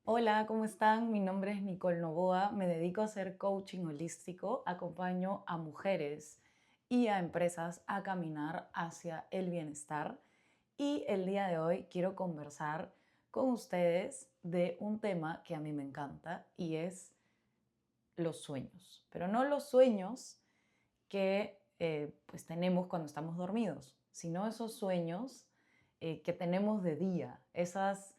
Hola, ¿cómo están? Mi nombre es Nicole Novoa, me dedico a hacer coaching holístico, acompaño a mujeres y a empresas a caminar hacia el bienestar y el día de hoy quiero conversar con ustedes de un tema que a mí me encanta y es los sueños, pero no los sueños que pues tenemos cuando estamos dormidos, sino esos sueños que tenemos de día, esas,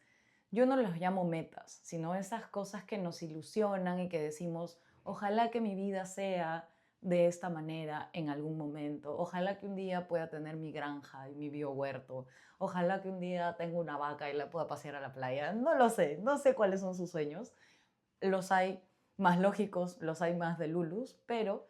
yo no los llamo metas, sino esas cosas que nos ilusionan y que decimos, ojalá que mi vida sea de esta manera en algún momento, ojalá que un día pueda tener mi granja y mi biohuerto, ojalá que un día tenga una vaca y la pueda pasear a la playa, no lo sé, no sé cuáles son sus sueños, los hay más lógicos, los hay más de lulus, pero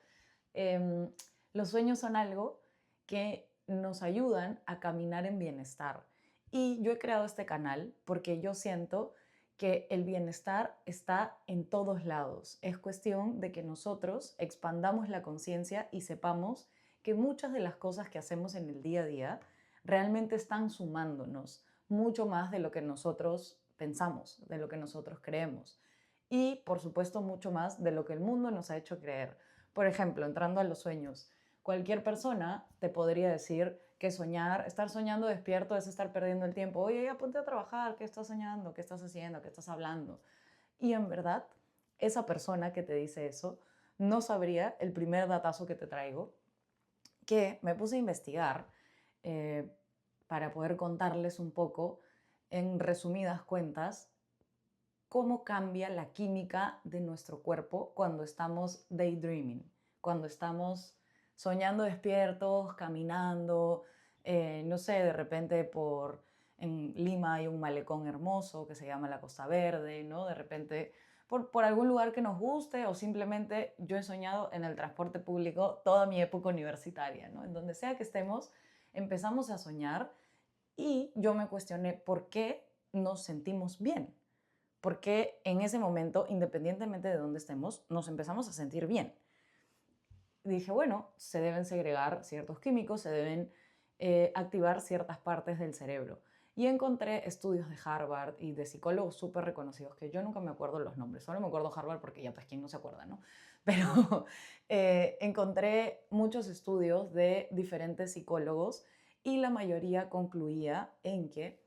Em, los sueños son algo que nos ayudan a caminar en bienestar. Y yo he creado este canal porque yo siento que el bienestar está en todos lados. Es cuestión de que nosotros expandamos la conciencia y sepamos que muchas de las cosas que hacemos en el día a día realmente están sumándonos mucho más de lo que nosotros pensamos, de lo que nosotros creemos. Y, por supuesto, mucho más de lo que el mundo nos ha hecho creer. Por ejemplo, entrando a los sueños, cualquier persona te podría decir que soñar, estar soñando despierto es estar perdiendo el tiempo. Oye, ya ponte a trabajar, ¿qué estás soñando? ¿Qué estás haciendo? ¿Qué estás hablando? Y en verdad, esa persona que te dice eso no sabría el primer datazo que te traigo, que me puse a investigar eh, para poder contarles un poco, en resumidas cuentas, cómo cambia la química de nuestro cuerpo cuando estamos daydreaming, cuando estamos soñando despiertos, caminando, no sé, de repente en Lima hay un malecón hermoso que se llama la Costa Verde, ¿no? De repente por algún lugar que nos guste o simplemente yo he soñado en el transporte público toda mi época universitaria, ¿no? En donde sea que estemos, empezamos a soñar y yo me cuestioné por qué nos sentimos bien, porque en ese momento, independientemente de dónde estemos, nos empezamos a sentir bien. Dije, bueno, se deben segregar ciertos químicos, se deben activar ciertas partes del cerebro. Y encontré estudios de Harvard y de psicólogos súper reconocidos, que yo nunca me acuerdo los nombres, solo me acuerdo Harvard porque ya pues quién no se acuerda, ¿no? Pero encontré muchos estudios de diferentes psicólogos y la mayoría concluía en que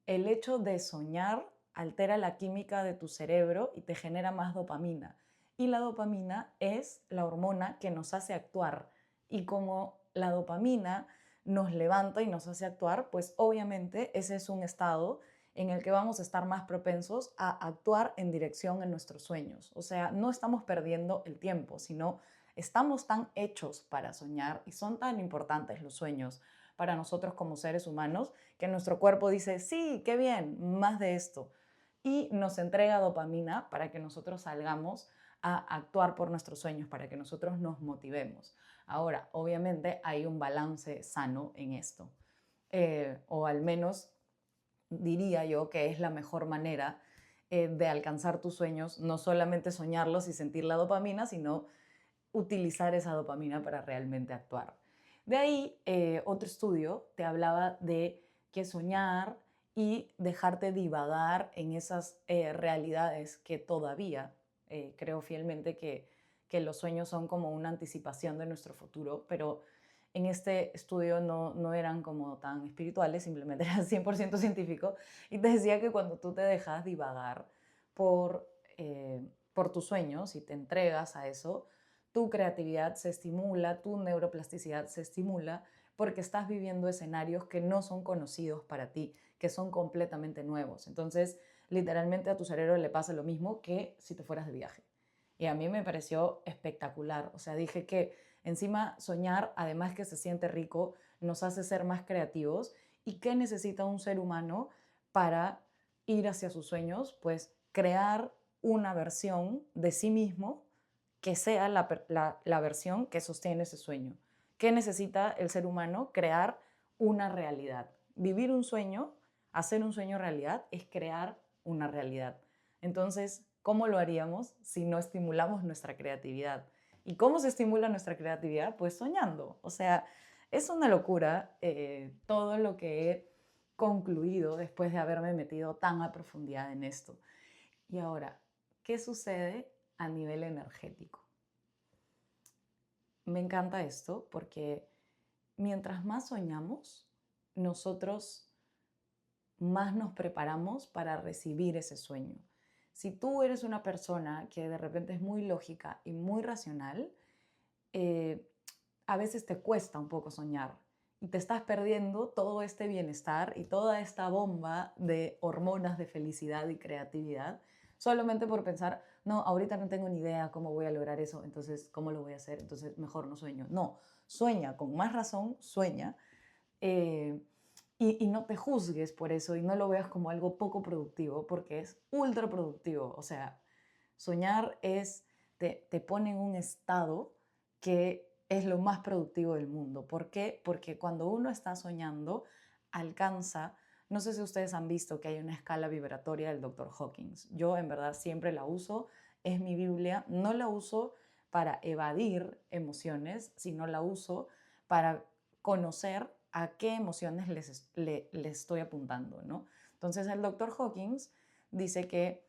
el hecho de soñar altera la química de tu cerebro y te genera más dopamina. Y la dopamina es la hormona que nos hace actuar. Y como la dopamina nos levanta y nos hace actuar, pues obviamente ese es un estado en el que vamos a estar más propensos a actuar en dirección en nuestros sueños. O sea, no estamos perdiendo el tiempo, sino estamos tan hechos para soñar y son tan importantes los sueños para nosotros como seres humanos, que nuestro cuerpo dice, sí, qué bien, más de esto. Y nos entrega dopamina para que nosotros salgamos a actuar por nuestros sueños, para que nosotros nos motivemos. Ahora, obviamente hay un balance sano en esto, o al menos diría yo que es la mejor manera de alcanzar tus sueños, no solamente soñarlos y sentir la dopamina, sino utilizar esa dopamina para realmente actuar. De ahí, otro estudio te hablaba de que soñar y dejarte divagar en esas realidades que todavía creo fielmente que los sueños son como una anticipación de nuestro futuro, pero en este estudio no eran como tan espirituales, simplemente eran 100% científico, y te decía que cuando tú te dejas divagar por, por tus sueños y te entregas a eso, tu creatividad se estimula, tu neuroplasticidad se estimula, porque estás viviendo escenarios que no son conocidos para ti, que son completamente nuevos. Entonces, literalmente a tu cerebro le pasa lo mismo que si te fueras de viaje. Y a mí me pareció espectacular. O sea, dije que encima soñar, además que se siente rico, nos hace ser más creativos. ¿Y qué necesita un ser humano para ir hacia sus sueños? Pues crear una versión de sí mismo que sea la versión que sostiene ese sueño. ¿Qué necesita el ser humano? Crear una realidad. Vivir un sueño, hacer un sueño realidad, es crear una realidad. Entonces, ¿cómo lo haríamos si no estimulamos nuestra creatividad? ¿Y cómo se estimula nuestra creatividad? Pues soñando. O sea, es una locura todo lo que concluido después de haberme metido tan a profundidad en esto. Y ahora, ¿qué sucede a nivel energético? Me encanta esto porque mientras más soñamos, nosotros más nos preparamos para recibir ese sueño. Si tú eres una persona que de repente es muy lógica y muy racional, eh, a veces te cuesta un poco soñar y te estás perdiendo todo este bienestar y toda esta bomba de hormonas de felicidad y creatividad solamente por pensar, no, ahorita no tengo ni idea cómo voy a lograr eso, entonces, ¿cómo lo voy a hacer? Entonces, mejor no sueño. No, sueña, con más razón, sueña. eh, y no te juzgues por eso y no lo veas como algo poco productivo, porque es ultra productivo. O sea, soñar te pone en un estado que es lo más productivo del mundo. ¿Por qué? Porque cuando uno está soñando, alcanza, no sé si ustedes han visto que hay una escala vibratoria del Dr. Hawkins. Yo en verdad siempre la uso, es mi Biblia, no la uso para evadir emociones, sino la uso para conocer a qué emociones les estoy apuntando, ¿no? Entonces el Dr. Hawkins dice que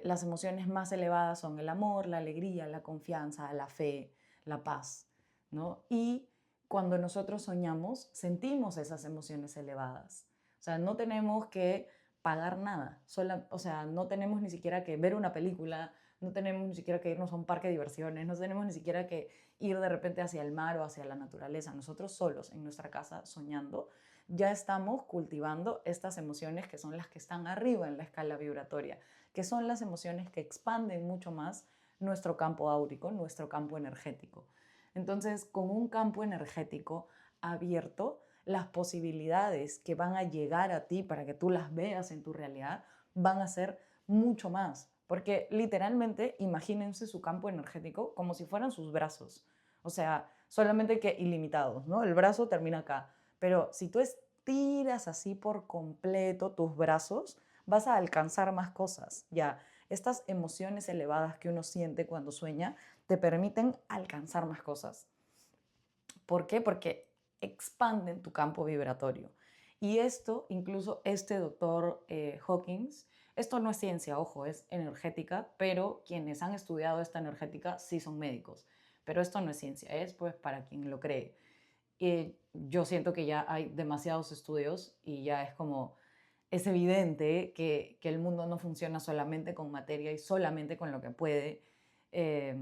las emociones más elevadas son el amor, la alegría, la confianza, la fe, la paz, ¿no? Y cuando nosotros soñamos, sentimos esas emociones elevadas. O sea, no tenemos que pagar nada. O sea, no tenemos ni siquiera que ver una película, no tenemos ni siquiera que irnos a un parque de diversiones, no tenemos ni siquiera que ir de repente hacia el mar o hacia la naturaleza. Nosotros solos en nuestra casa soñando, ya estamos cultivando estas emociones que son las que están arriba en la escala vibratoria, que son las emociones que expanden mucho más nuestro campo áurico, nuestro campo energético. Entonces, con un campo energético abierto, las posibilidades que van a llegar a ti para que tú las veas en tu realidad van a ser mucho más. Porque literalmente, imagínense su campo energético como si fueran sus brazos. O sea, solamente que ilimitados, ¿no? El brazo termina acá. Pero si tú estiras así por completo tus brazos, vas a alcanzar más cosas. Ya, estas emociones elevadas que uno siente cuando sueña te permiten alcanzar más cosas. ¿Por qué? Porque expanden tu campo vibratorio. Y esto, incluso este doctor Hawkins, esto no es ciencia, ojo, es energética, pero quienes han estudiado esta energética sí son médicos. Pero esto no es ciencia, es pues para quien lo cree. Yo siento que ya hay demasiados estudios y ya es como, es evidente que el mundo no funciona solamente con materia y solamente con lo que puede eh,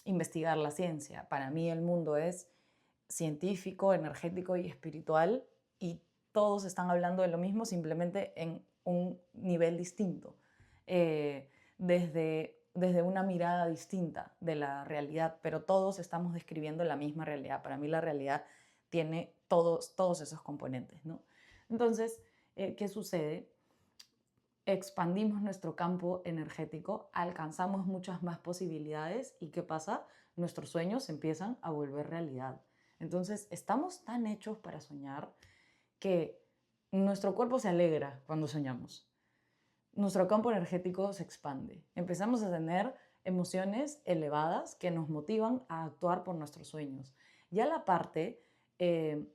investigar la ciencia. Para mí el mundo es científico, energético y espiritual y todos están hablando de lo mismo simplemente en un nivel distinto, desde una mirada distinta de la realidad, pero todos estamos describiendo la misma realidad. Para mí la realidad tiene todos esos componentes, ¿no? Entonces, ¿qué sucede? Expandimos nuestro campo energético, alcanzamos muchas más posibilidades y ¿qué pasa? Nuestros sueños empiezan a volver realidad. Entonces, estamos tan hechos para soñar que nuestro cuerpo se alegra cuando soñamos. Nuestro campo energético se expande. Empezamos a tener emociones elevadas que nos motivan a actuar por nuestros sueños. Ya la parte eh,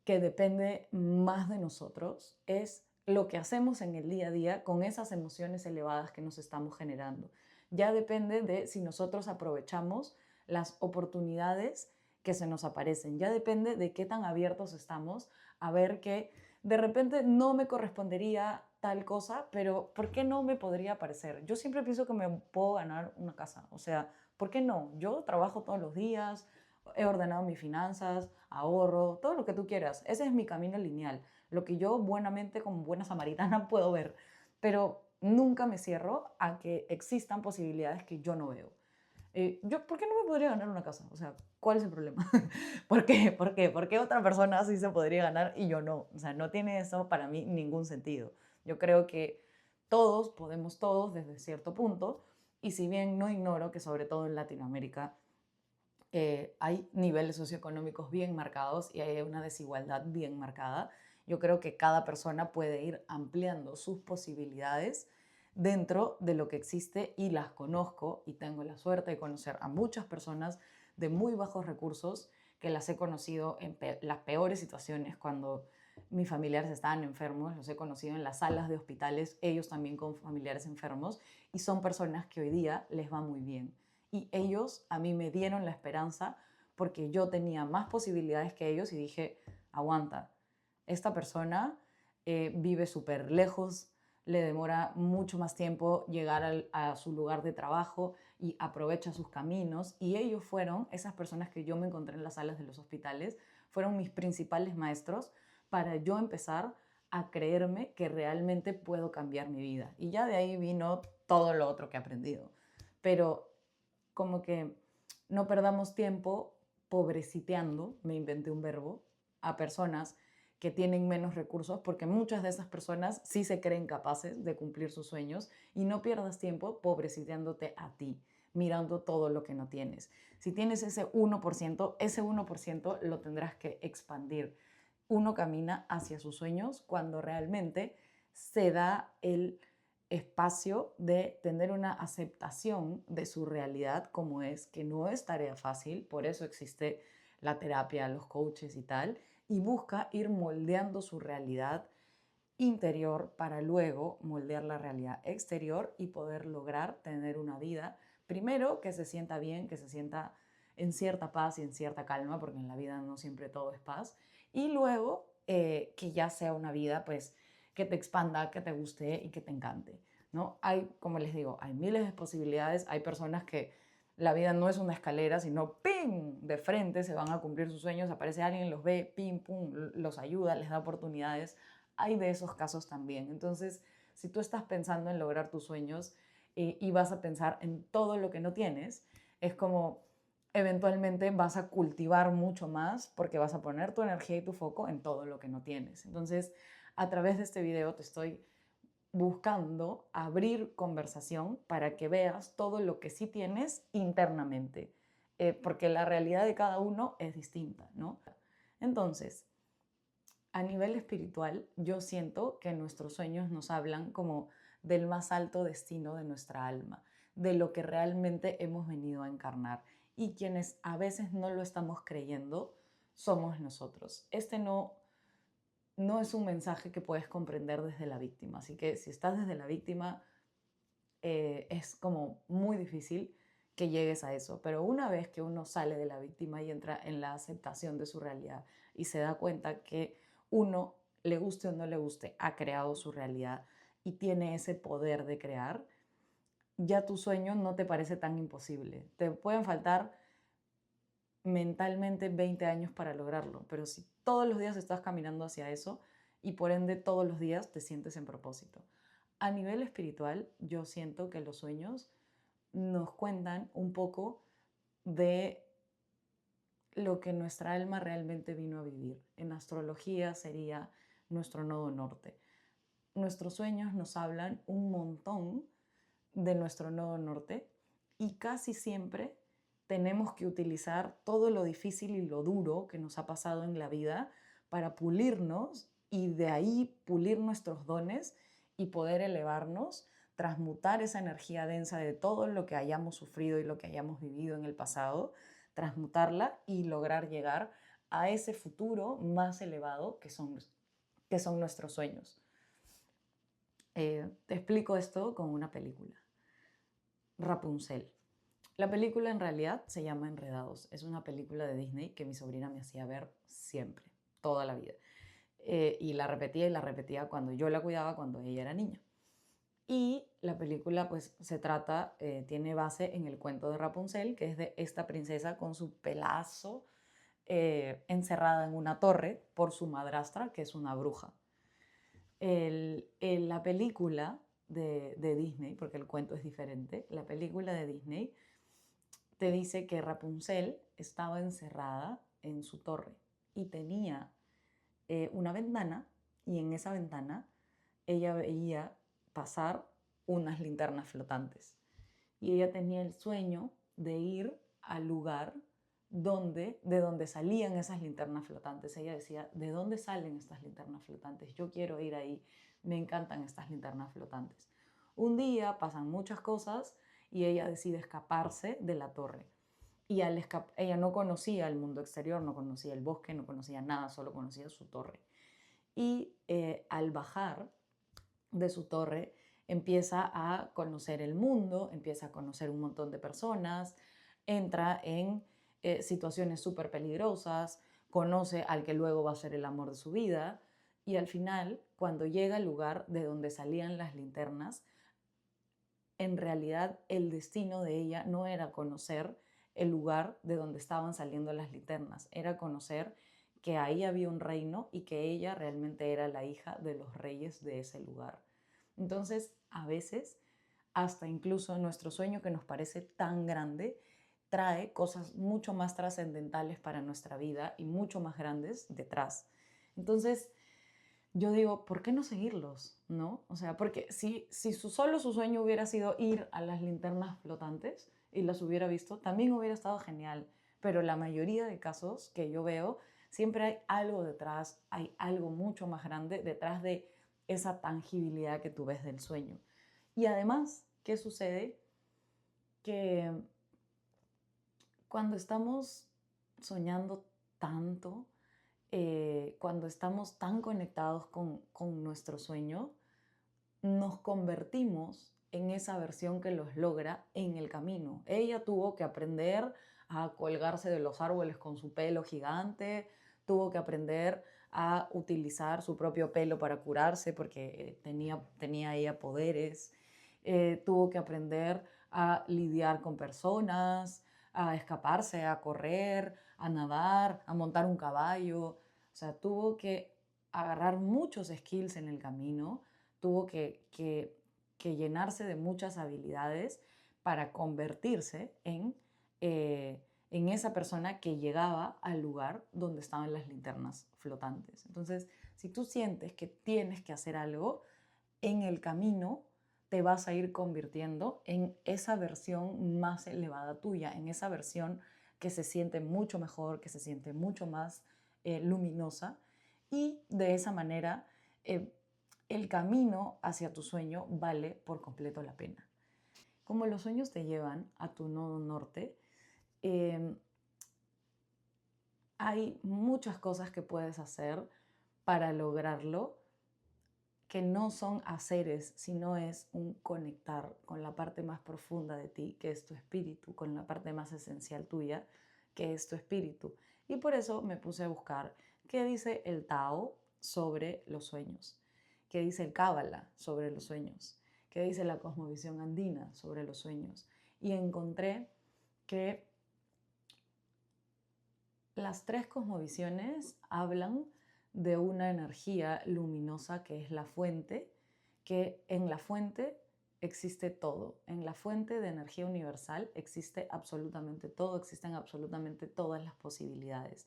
que depende más de nosotros es lo que hacemos en el día a día con esas emociones elevadas que nos estamos generando. Ya depende de si nosotros aprovechamos las oportunidades que se nos aparecen. Ya depende de qué tan abiertos estamos a ver que de repente no me correspondería tal cosa, pero ¿por qué no me podría aparecer? Yo siempre pienso que me puedo ganar una casa. O sea, ¿por qué no? Yo trabajo todos los días, he ordenado mis finanzas, ahorro, todo lo que tú quieras. Ese es mi camino lineal, lo que yo buenamente como buena samaritana puedo ver, pero nunca me cierro a que existan posibilidades que yo no veo. ¿Por qué no me podría ganar una casa? O sea, ¿cuál es el problema? ¿Por qué? ¿Por qué? ¿Por qué otra persona sí se podría ganar y yo no? O sea, no tiene eso para mí ningún sentido. Yo creo que todos podemos todos desde cierto punto y si bien no ignoro que sobre todo en Latinoamérica hay niveles socioeconómicos bien marcados y hay una desigualdad bien marcada. Yo creo que cada persona puede ir ampliando sus posibilidades dentro de lo que existe y las conozco y tengo la suerte de conocer a muchas personas de muy bajos recursos que las he conocido en las peores situaciones cuando mis familiares estaban enfermos, los he conocido en las salas de hospitales, ellos también con familiares enfermos, y son personas que hoy día les va muy bien. Y ellos a mí me dieron la esperanza porque yo tenía más posibilidades que ellos y dije, aguanta, esta persona vive súper lejos, le demora mucho más tiempo llegar a su lugar de trabajo y aprovecha sus caminos. Y ellos fueron, esas personas que yo me encontré en las salas de los hospitales, fueron mis principales maestros para yo empezar a creerme que realmente puedo cambiar mi vida. Y ya de ahí vino todo lo otro que he aprendido. Pero como que no perdamos tiempo pobreciteando, me inventé un verbo, a personas que tienen menos recursos, porque muchas de esas personas sí se creen capaces de cumplir sus sueños, y no pierdas tiempo pobreciteándote a ti, mirando todo lo que no tienes. Si tienes ese 1% lo tendrás que expandir. Uno camina hacia sus sueños cuando realmente se da el espacio de tener una aceptación de su realidad como es, que no es tarea fácil, por eso existe la terapia, los coaches y tal, y busca ir moldeando su realidad interior para luego moldear la realidad exterior y poder lograr tener una vida, primero que se sienta bien, que se sienta en cierta paz y en cierta calma, porque en la vida no siempre todo es paz, y luego que ya sea una vida pues que te expanda, que te guste y que te encante, ¿no? Hay, como les digo, hay miles de posibilidades, hay personas que la vida no es una escalera, sino ¡pim! De frente se van a cumplir sus sueños, aparece alguien, los ve, ¡pim! ¡Pum! Los ayuda, les da oportunidades. Hay de esos casos también. Entonces, si tú estás pensando en lograr tus sueños y vas a pensar en todo lo que no tienes, es como eventualmente vas a cultivar mucho más porque vas a poner tu energía y tu foco en todo lo que no tienes. Entonces, a través de este video te estoy buscando abrir conversación para que veas todo lo que sí tienes internamente, porque la realidad de cada uno es distinta, ¿no? Entonces, a nivel espiritual, yo siento que nuestros sueños nos hablan como del más alto destino de nuestra alma, de lo que realmente hemos venido a encarnar. Y quienes a veces no lo estamos creyendo, somos nosotros. Este no es un mensaje que puedes comprender desde la víctima. Así que si estás desde la víctima, es como muy difícil que llegues a eso. Pero una vez que uno sale de la víctima y entra en la aceptación de su realidad y se da cuenta que uno, le guste o no le guste, ha creado su realidad y tiene ese poder de crear, ya tu sueño no te parece tan imposible. Te pueden faltar mentalmente 20 años para lograrlo, pero si todos los días estás caminando hacia eso y por ende todos los días te sientes en propósito. A nivel espiritual, yo siento que los sueños nos cuentan un poco de lo que nuestra alma realmente vino a vivir. En astrología sería nuestro nodo norte. Nuestros sueños nos hablan un montón de nuestro nodo norte y casi siempre tenemos que utilizar todo lo difícil y lo duro que nos ha pasado en la vida para pulirnos y de ahí pulir nuestros dones y poder elevarnos, transmutar esa energía densa de todo lo que hayamos sufrido y lo que hayamos vivido en el pasado, transmutarla y lograr llegar a ese futuro más elevado que son nuestros sueños. Te explico esto con una película. Rapunzel. La película en realidad se llama Enredados. Es una película de Disney que mi sobrina me hacía ver siempre, toda la vida. Y la repetía cuando yo la cuidaba, cuando ella era niña. Y la película pues se trata, tiene base en el cuento de Rapunzel, que es de esta princesa con su pelazo encerrada en una torre por su madrastra, que es una bruja. La película de Disney, porque el cuento es diferente, la película de Disney te dice que Rapunzel estaba encerrada en su torre y tenía una ventana, y en esa ventana ella veía pasar unas linternas flotantes. Y ella tenía el sueño de ir al lugar de donde salían esas linternas flotantes. Ella decía, ¿de dónde salen estas linternas flotantes? Yo quiero ir ahí, me encantan estas linternas flotantes. Un día pasan muchas cosas y ella decide escaparse de la torre. Y ella no conocía el mundo exterior, no conocía el bosque, no conocía nada, solo conocía su torre. y al bajar de su torre empieza a conocer el mundo, empieza a conocer un montón de personas, entra en situaciones súper peligrosas, conoce al que luego va a ser el amor de su vida y al final, cuando llega al lugar de donde salían las linternas, en realidad el destino de ella no era conocer el lugar de donde estaban saliendo las linternas, era conocer que ahí había un reino y que ella realmente era la hija de los reyes de ese lugar. Entonces, a veces, hasta incluso nuestro sueño que nos parece tan grande, trae cosas mucho más trascendentales para nuestra vida y mucho más grandes detrás. Entonces, yo digo, ¿por qué no seguirlos? ¿No? O sea, porque si solo su sueño hubiera sido ir a las linternas flotantes y las hubiera visto, también hubiera estado genial. Pero la mayoría de casos que yo veo, siempre hay algo detrás, hay algo mucho más grande detrás de esa tangibilidad que tú ves del sueño. Y además, ¿qué sucede? Que cuando estamos soñando tanto, cuando estamos tan conectados con nuestro sueño, nos convertimos en esa versión que los logra en el camino. Ella tuvo que aprender a colgarse de los árboles con su pelo gigante, tuvo que aprender a utilizar su propio pelo para curarse porque tenía ella poderes, tuvo que aprender a lidiar con personas, a escaparse, a correr, a nadar, a montar un caballo. O sea, tuvo que agarrar muchos skills en el camino, tuvo que llenarse de muchas habilidades para convertirse en esa persona que llegaba al lugar donde estaban las linternas flotantes. Entonces, si tú sientes que tienes que hacer algo, en el camino te vas a ir convirtiendo en esa versión más elevada tuya, en esa versión que se siente mucho mejor, que se siente mucho más luminosa y de esa manera eh, el camino hacia tu sueño vale por completo la pena. Como los sueños te llevan a tu nodo norte, eh, hay muchas cosas que puedes hacer para lograrlo que no son haceres, sino es un conectar con la parte más profunda de ti, que es tu espíritu, con la parte más esencial tuya, que es tu espíritu. Y por eso me puse a buscar qué dice el Tao sobre los sueños, qué dice el Cábala sobre los sueños, qué dice la cosmovisión andina sobre los sueños. Y encontré que las tres cosmovisiones hablan de una energía luminosa que es la fuente, que en la fuente existe todo. En la fuente de energía universal existe absolutamente todo, existen absolutamente todas las posibilidades.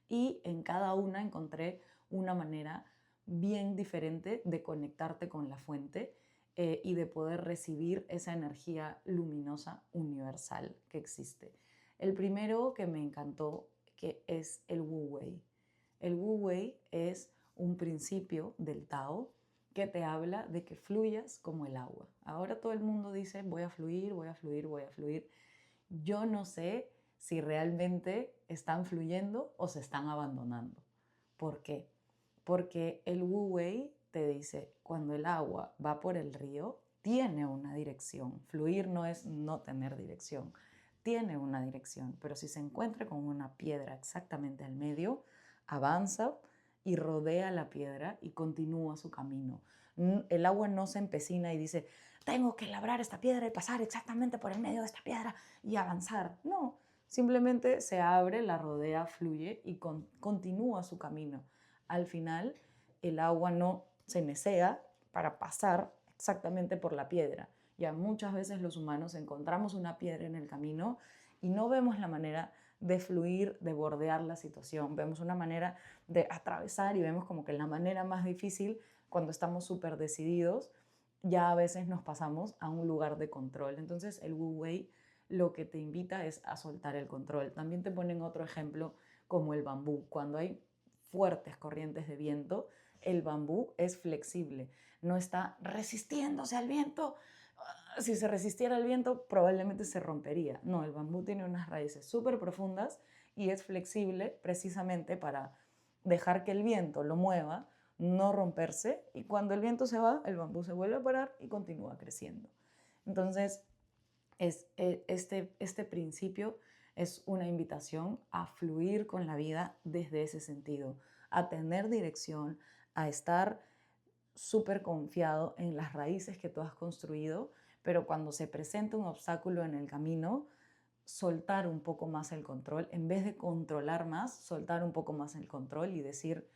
Y en cada una encontré una manera bien diferente de conectarte con la fuente y de poder recibir esa energía luminosa universal que existe. El primero que me encantó que es el Wu Wei. El Wu Wei es un principio del Tao que te habla de que fluyas como el agua. Ahora todo el mundo dice voy a fluir, voy a fluir, voy a fluir. Yo no sé si realmente están fluyendo o se están abandonando. ¿Por qué? Porque el Wu Wei te dice, cuando el agua va por el río, tiene una dirección. Fluir no es no tener dirección, tiene una dirección, pero si se encuentra con una piedra exactamente al medio, avanza y rodea la piedra y continúa su camino. El agua no se empecina y dice, tengo que labrar esta piedra y pasar exactamente por el medio de esta piedra y avanzar. No, simplemente se abre, la rodea, fluye y continúa su camino. Al final, el agua no se nesea para pasar exactamente por la piedra. Ya muchas veces los humanos encontramos una piedra en el camino y no vemos la manera de fluir, de bordear la situación. Vemos una manera de atravesar y vemos como que la manera más difícil, cuando estamos súper decididos, ya a veces nos pasamos a un lugar de control. Entonces el Wu Wei lo que te invita es a soltar el control. También te ponen otro ejemplo como el bambú. Cuando hay fuertes corrientes de viento, el bambú es flexible, no está resistiéndose al viento. Si se resistiera al viento, probablemente se rompería. No, el bambú tiene unas raíces súper profundas y es flexible precisamente para dejar que el viento lo mueva, no romperse, y cuando el viento se va, el bambú se vuelve a parar y continúa creciendo. Entonces, este principio es una invitación a fluir con la vida desde ese sentido, a tener dirección, a estar súper confiado en las raíces que tú has construido, pero cuando se presenta un obstáculo en el camino, soltar un poco más el control, en vez de controlar más, soltar un poco más el control y decir,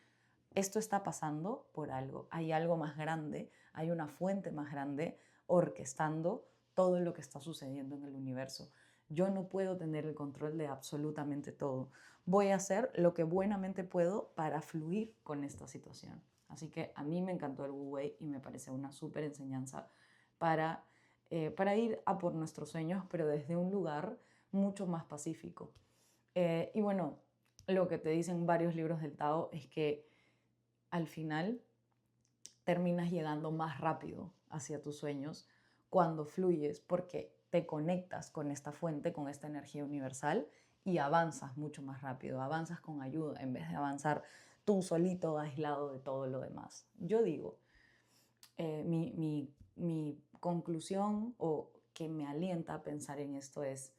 esto está pasando por algo, hay algo más grande, hay una fuente más grande orquestando todo lo que está sucediendo en el universo. Yo no puedo tener el control de absolutamente todo. Voy a hacer lo que buenamente puedo para fluir con esta situación. Así que a mí me encantó el Wu Wei y me parece una súper enseñanza para, para ir a por nuestros sueños, pero desde un lugar mucho más pacífico. Y bueno, lo que te dicen varios libros del Tao es que al final terminas llegando más rápido hacia tus sueños cuando fluyes porque te conectas con esta fuente, con esta energía universal y avanzas mucho más rápido, avanzas con ayuda en vez de avanzar tú solito, aislado de todo lo demás. Yo digo, mi conclusión o que me alienta a pensar en esto es,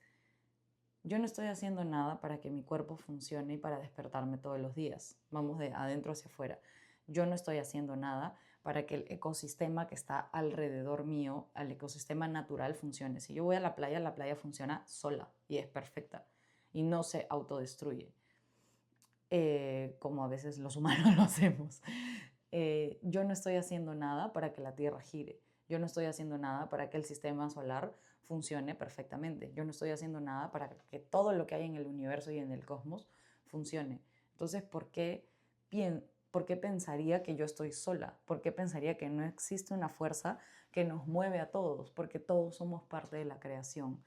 yo no estoy haciendo nada para que mi cuerpo funcione y para despertarme todos los días. Vamos de adentro hacia afuera. Yo no estoy haciendo nada para que el ecosistema que está alrededor mío, el ecosistema natural, funcione. Si yo voy a la playa funciona sola y es perfecta y no se autodestruye, como a veces los humanos lo hacemos. Yo no estoy haciendo nada para que la Tierra gire. Yo no estoy haciendo nada para que el sistema solar funcione perfectamente. Yo no estoy haciendo nada para que todo lo que hay en el universo y en el cosmos funcione. Entonces, por qué pensaría que yo estoy sola? ¿Por qué pensaría que no existe una fuerza que nos mueve a todos? Porque todos somos parte de la creación.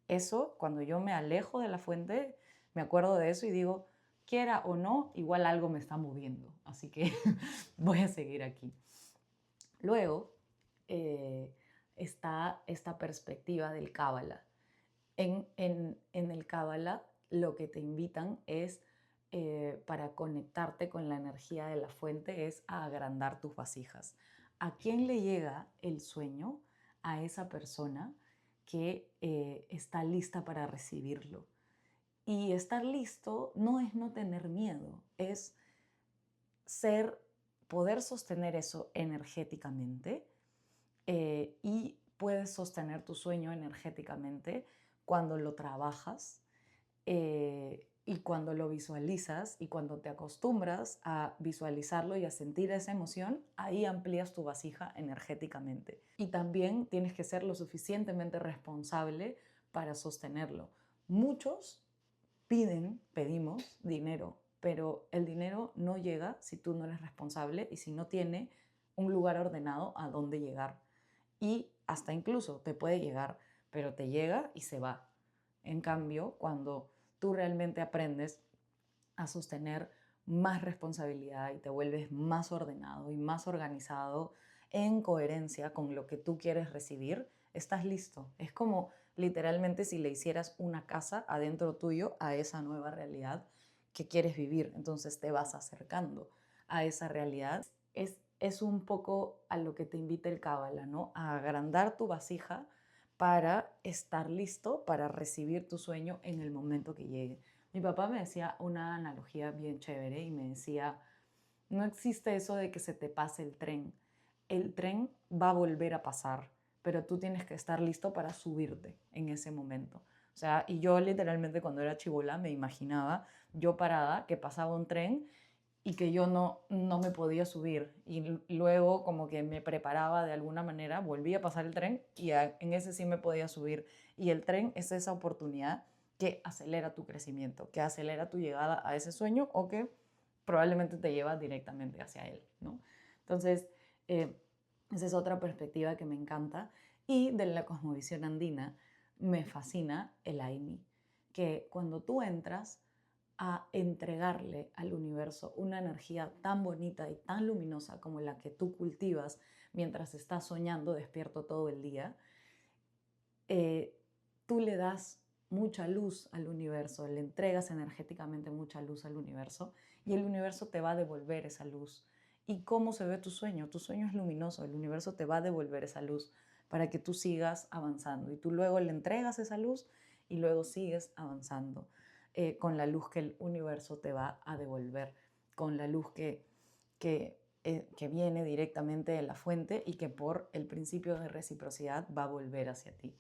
Eso, cuando yo me alejo de la fuente, me acuerdo de eso y digo, quiera o no, igual algo me está moviendo. Así que voy a seguir aquí. Luego está esta perspectiva del Cábala. En el Cábala lo que te invitan es, para conectarte con la energía de la fuente, es a agrandar tus vasijas. ¿A quién le llega el sueño? A esa persona que está lista para recibirlo. Y estar listo no es no tener miedo, es poder sostener eso energéticamente, y puedes sostener tu sueño energéticamente cuando lo trabajas, y cuando lo visualizas y cuando te acostumbras a visualizarlo y a sentir esa emoción, ahí amplías tu vasija energéticamente. Y también tienes que ser lo suficientemente responsable para sostenerlo. Muchos pedimos dinero, pero el dinero no llega si tú no eres responsable y si no tiene un lugar ordenado a dónde llegar. Y hasta incluso te puede llegar, pero te llega y se va. En cambio, cuando tú realmente aprendes a sostener más responsabilidad y te vuelves más ordenado y más organizado en coherencia con lo que tú quieres recibir, estás listo. Es como literalmente si le hicieras una casa adentro tuyo a esa nueva realidad que quieres vivir. Entonces te vas acercando a esa realidad. Es un poco a lo que te invita el Cábala, ¿no? A agrandar tu vasija para estar listo para recibir tu sueño en el momento que llegue. Mi papá me decía una analogía bien chévere y me decía, no existe eso de que se te pase el tren. El tren va a volver a pasar, pero tú tienes que estar listo para subirte en ese momento. O sea, y yo literalmente cuando era chibola me imaginaba yo parada que pasaba un tren y que yo no me podía subir. Y luego como que me preparaba de alguna manera, volvía a pasar el tren y en ese sí me podía subir. Y el tren es esa oportunidad que acelera tu crecimiento, que acelera tu llegada a ese sueño o que probablemente te lleva directamente hacia él, ¿no? Entonces, esa es otra perspectiva que me encanta. Y de la cosmovisión andina me fascina el Aini, que cuando tú entras a entregarle al universo una energía tan bonita y tan luminosa como la que tú cultivas mientras estás soñando despierto todo el día, tú le das mucha luz al universo, le entregas energéticamente mucha luz al universo y el universo te va a devolver esa luz. ¿Y cómo se ve tu sueño? Tu sueño es luminoso, el universo te va a devolver esa luz para que tú sigas avanzando y tú luego le entregas esa luz y luego sigues avanzando con la luz que el universo te va a devolver, con la luz que viene directamente de la fuente y que por el principio de reciprocidad va a volver hacia ti.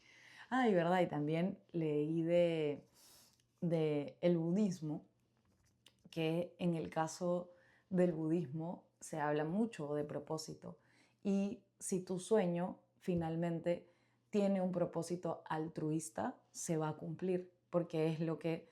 Ah, y verdad, y también leí de el budismo, que en el caso del budismo se habla mucho de propósito. Y si tu sueño finalmente tiene un propósito altruista, se va a cumplir, porque es lo que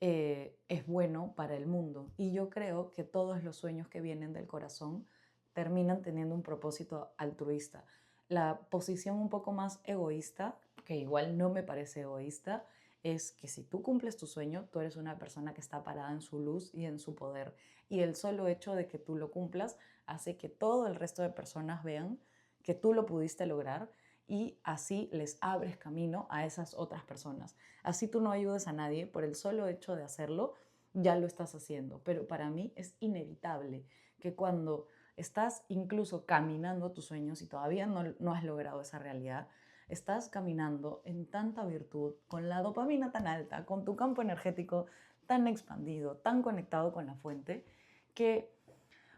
es bueno para el mundo. Y yo creo que todos los sueños que vienen del corazón terminan teniendo un propósito altruista. La posición un poco más egoísta, que igual no me parece egoísta, es que si tú cumples tu sueño, tú eres una persona que está parada en su luz y en su poder. Y el solo hecho de que tú lo cumplas hace que todo el resto de personas vean que tú lo pudiste lograr y así les abres camino a esas otras personas. Así tú no ayudes a nadie, por el solo hecho de hacerlo, ya lo estás haciendo. Pero para mí es inevitable que cuando estás incluso caminando tus sueños y todavía no has logrado esa realidad, estás caminando en tanta virtud, con la dopamina tan alta, con tu campo energético tan expandido, tan conectado con la fuente, que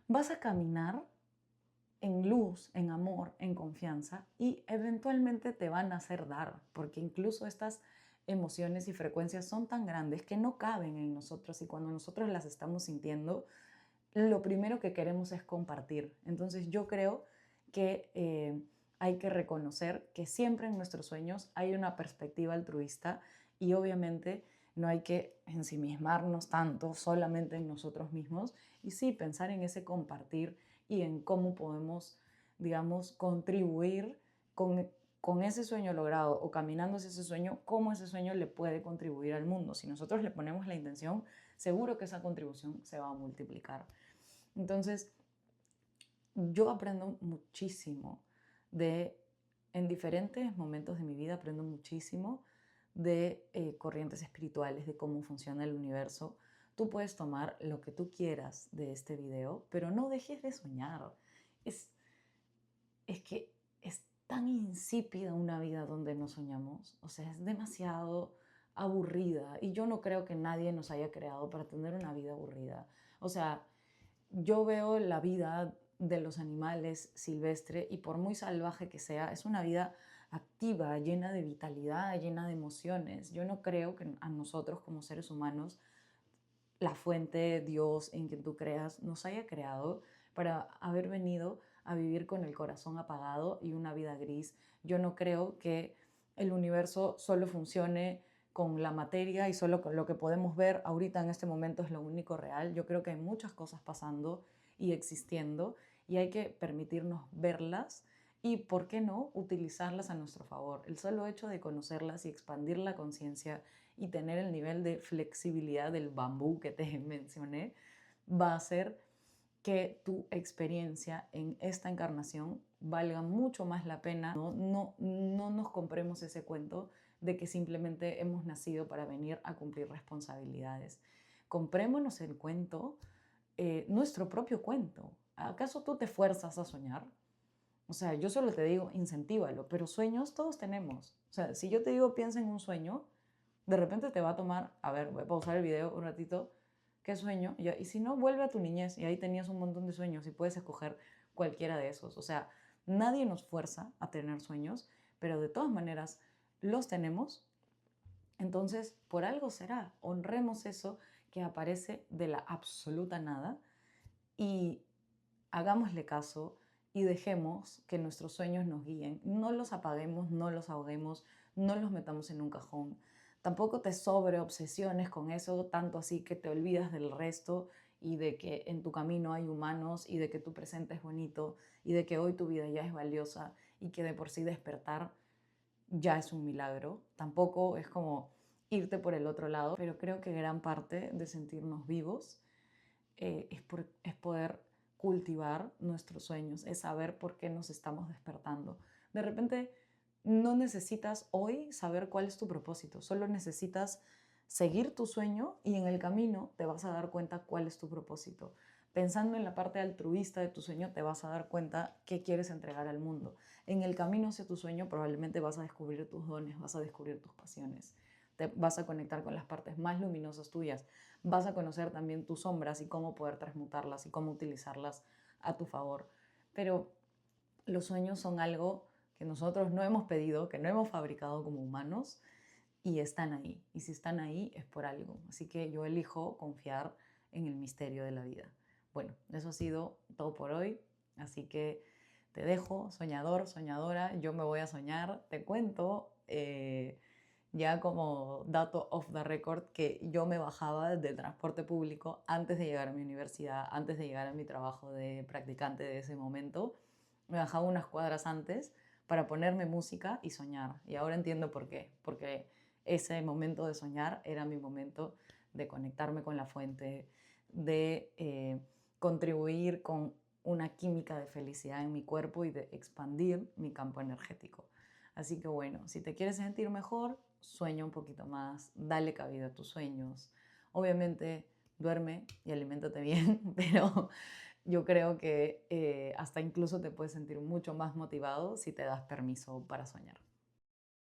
vas a caminar en luz, en amor, en confianza y eventualmente te van a hacer dar, porque incluso estas emociones y frecuencias son tan grandes que no caben en nosotros y cuando nosotros las estamos sintiendo, lo primero que queremos es compartir. Entonces yo creo que hay que reconocer que siempre en nuestros sueños hay una perspectiva altruista y obviamente no hay que ensimismarnos tanto solamente en nosotros mismos y sí pensar en ese compartir y en cómo podemos, digamos, contribuir con ese sueño logrado o caminando hacia ese sueño, cómo ese sueño le puede contribuir al mundo. Si nosotros le ponemos la intención, seguro que esa contribución se va a multiplicar. Entonces, yo aprendo muchísimo de, en diferentes momentos de mi vida, aprendo muchísimo de corrientes espirituales, de cómo funciona el universo. Tú puedes tomar lo que tú quieras de este video, pero no dejes de soñar. Es, es que es tan insípida una vida donde no soñamos, o sea, es demasiado aburrida y yo no creo que nadie nos haya creado para tener una vida aburrida. O sea, yo veo la vida de los animales silvestre y por muy salvaje que sea, es una vida activa, llena de vitalidad, llena de emociones. Yo no creo que a nosotros como seres humanos, la fuente, Dios, en quien tú creas, nos haya creado para haber venido a vivir con el corazón apagado y una vida gris. Yo no creo que el universo solo funcione con la materia y solo con lo que podemos ver ahorita en este momento es lo único real. Yo creo que hay muchas cosas pasando y existiendo y hay que permitirnos verlas y, ¿por qué no?, utilizarlas a nuestro favor. El solo hecho de conocerlas y expandir la conciencia y tener el nivel de flexibilidad del bambú que te mencioné va a hacer que tu experiencia en esta encarnación valga mucho más la pena. No nos compremos ese cuento de que simplemente hemos nacido para venir a cumplir responsabilidades. Comprémonos el cuento, nuestro propio cuento. ¿Acaso tú te fuerzas a soñar? O sea, yo solo te digo, incentívalo, pero sueños todos tenemos. O sea, si yo te digo, piensa en un sueño, de repente te va a tomar, a ver, voy a pausar el video un ratito, ¿qué sueño? Y si no, vuelve a tu niñez y ahí tenías un montón de sueños y puedes escoger cualquiera de esos. O sea, nadie nos fuerza a tener sueños, pero de todas maneras los tenemos. Entonces, por algo será. Honremos eso que aparece de la absoluta nada y hagámosle caso y dejemos que nuestros sueños nos guíen. No los apaguemos, no los ahoguemos, no los metamos en un cajón. Tampoco te sobreobsesiones con eso, tanto así que te olvidas del resto y de que en tu camino hay humanos y de que tu presente es bonito y de que hoy tu vida ya es valiosa y que de por sí despertar ya es un milagro. Tampoco es como irte por el otro lado, pero creo que gran parte de sentirnos vivos es poder cultivar nuestros sueños, es saber por qué nos estamos despertando. De repente no necesitas hoy saber cuál es tu propósito, solo necesitas seguir tu sueño y en el camino te vas a dar cuenta cuál es tu propósito. Pensando en la parte altruista de tu sueño, te vas a dar cuenta qué quieres entregar al mundo. En el camino hacia tu sueño probablemente vas a descubrir tus dones, vas a descubrir tus pasiones, te vas a conectar con las partes más luminosas tuyas, vas a conocer también tus sombras y cómo poder transmutarlas y cómo utilizarlas a tu favor. Pero los sueños son algo que nosotros no hemos pedido, que no hemos fabricado como humanos y están ahí. Y si están ahí es por algo. Así que yo elijo confiar en el misterio de la vida. Bueno, eso ha sido todo por hoy. Así que te dejo, soñador, soñadora. Yo me voy a soñar. Te cuento, ya como dato off the record, que yo me bajaba del transporte público antes de llegar a mi universidad, antes de llegar a mi trabajo de practicante de ese momento. Me bajaba unas cuadras antes para ponerme música y soñar. Y ahora entiendo por qué. Porque ese momento de soñar era mi momento de conectarme con la fuente, de contribuir con una química de felicidad en mi cuerpo y de expandir mi campo energético. Así que bueno, si te quieres sentir mejor, sueña un poquito más, dale cabida a tus sueños. Obviamente duerme y aliméntate bien, pero yo creo que hasta incluso te puedes sentir mucho más motivado si te das permiso para soñar.